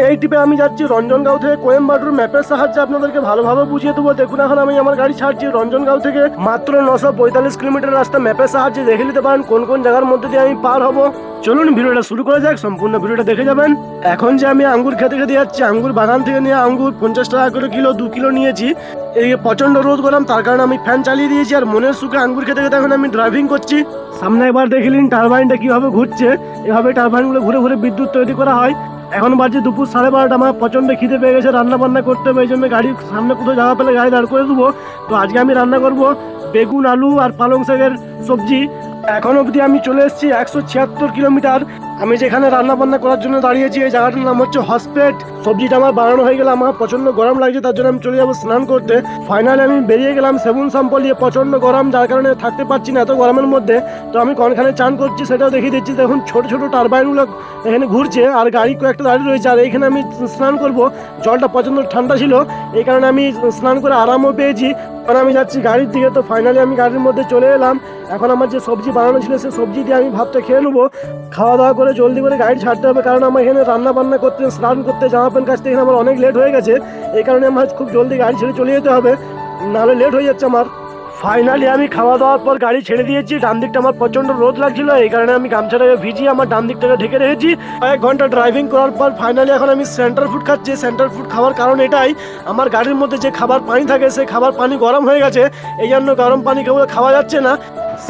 এই টিপে আমি যাচ্ছি রঞ্জনগাঁও থেকে কোয়েম্বাটুর। ম্যাপের সাহায্যে আপনাদেরকে ভালোভাবে বুঝিয়ে দেবো। দেখুন এখন আমি আমার গাড়ি ছাড়ছি রঞ্জনগাঁও থেকে, মাত্র 945 কিলোমিটার রাস্তা। ম্যাপের সাহায্যে দেখে নিতে পারেন কোন কোন জায়গার মধ্যে দিয়ে আমি পার হব। চলুন ভিডিওটা শুরু করা যাক, সম্পূর্ণ ভিডিওটা দেখে যাবেন। এখন যে আমি আঙ্গুর খেতে খেতে যাচ্ছি, আঙ্গুর বাগান থেকে নিয়ে আঙ্গুর 50 টাকা করে কিলো, 2 কিলো নিয়েছি। এই প্রচন্ড রোদ গরম, তার কারণে আমি ফ্যান চালিয়ে দিয়েছি আর মনের সুখে আঙ্গুর খেতে খেতে এখন আমি ড্রাইভিং করছি। সামনে একবার দেখলেন টারবাইনটা কিভাবে ঘুরছে, এভাবে টারবাইনগুলো ঘুরে ঘুরে বিদ্যুৎ তৈরি করা হয়। এখন বাজে দুপুর 12:30, আমার প্রচন্ড খিদে পেয়ে গেছে, রান্না বান্না করতে হবে। এই জন্য গাড়ির সামনে কোথাও জায়গা পেলে গাড়ি দাঁড় করে দেবো। তো আজকে আমি রান্না করব বেগুন, আলু আর পালং শাকের সবজি। এখন অবধি আমি চলে এসেছি 176 কিলোমিটার। আমি যেখানে রান্না বান্না করার জন্য দাঁড়িয়েছি এই জায়গাটার নাম হচ্ছে হসপেট। সবজিটা আমার বানানো হয়ে গেলে, আমার প্রচন্ড গরম লাগছে, তার জন্য আমি চলে যাবো স্নান করতে। ফাইনালি আমি বেরিয়ে গেলাম সেবুন সাম্পল নিয়ে। প্রচন্ড গরম, যার কারণে থাকতে পারছি না এত গরমের মধ্যে। তো আমি কোনখানে চান করছি সেটাও দেখিয়ে দিচ্ছি। দেখুন ছোট ছোট টারবাইনগুলো এখানে ঘুরছে আর গাড়ি কয়েকটা দাঁড়িয়ে রয়েছে। আর এইখানে আমি স্নান করব, জলটা প্রচন্ড ঠান্ডা ছিল, এই কারণে আমি স্নান করে আরামও পেয়েছি। কারণ আমি যাচ্ছি গাড়ির দিকে। তো ফাইনালি আমি গাড়ির মধ্যে চলে এলাম। এখন আমার যে সবজি বানানো ছিল সেই সবজি দিয়ে আমি ভাতটা খেয়ে নেবো। খাওয়া দাওয়া করে জলদি করে গাড়ি ছাড়তে হবে, কারণ আমার এখানে রান্না বান্না করতে, স্নান করতে, জামা প্যান্ট কাচতে এখানে আমার অনেক লেট হয়ে গেছে। এই কারণে আমার খুব জলদি গাড়ি ছেড়ে চলে যেতে হবে, নাহলে লেট হয়ে যাচ্ছে আমার। ফাইনালি আমি খাওয়া দাওয়ার পর গাড়ি ছেড়ে দিয়েছি। ডান দিকটা আমার প্রচন্ড রোদ লাগছিল, এই কারণে আমি গামছাটাকে ভিজিয়ে আমার ডান দিকটাকে ঢেকে রেখেছি। 1 ঘন্টা ড্রাইভিং করার পর ফাইনালি এখন আমি সেন্টার ফুড খাচ্ছি। সেন্টার ফুড খাওয়ার কারণ এটাই, আমার গাড়ির মধ্যে যে খাবার পানি থাকে সেই খাবার পানি গরম হয়ে গেছে, এই জন্য গরম পানি খাওয়া যাচ্ছে না।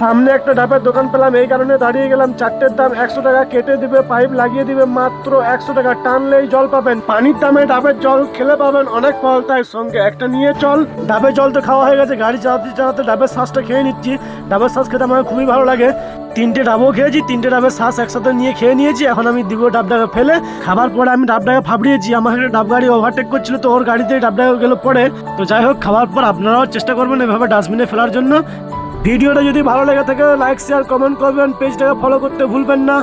সামনে একটা ডাবের দোকান পেলাম, এই কারণে দাঁড়িয়ে গেলাম। চারটের দাম 100 টাকা, কেটে দিবে, পাইপ লাগিয়ে দিবে, মাত্র 100 টাকা। টানলেই জল পাবেন। পানির দামে ডাবের জল খেলে পাবেন অনেক ফল, তাই সঙ্গে একটা নিয়ে চল। ডাবের জল তো খাওয়া হয়ে গেছে, গাড়ি চালাতে চালাতে ডাবের শ্বাসটা খেয়ে নিচ্ছি। ডাবের শ্বাস খেতে আমার খুবই ভালো লাগে। 3টে ডাবও খেয়েছি, 3টে ডাবের শ্বাস একসাথে নিয়ে খেয়ে নিয়েছি। এখন আমি দিব ডাবটাকে ফেলে। খাবার পরে আমি ডাবটাকে ফাবড়িয়েছি, আমার একটা ডাব গাড়ি ওভারটেক করছিল, তো ওর গাড়িতে ডাবটাকে গেল পড়ে। তো যাই হোক, খাবার পর আপনারাও চেষ্টা করবেন এভাবে ডাস্টবিনে ফেলার জন্য। ভিডিওটা যদি ভালো লেগে থাকে লাইক, শেয়ার, কমেন্ট করবেন, পেজটাকে ফলো করতে ভুলবেন না।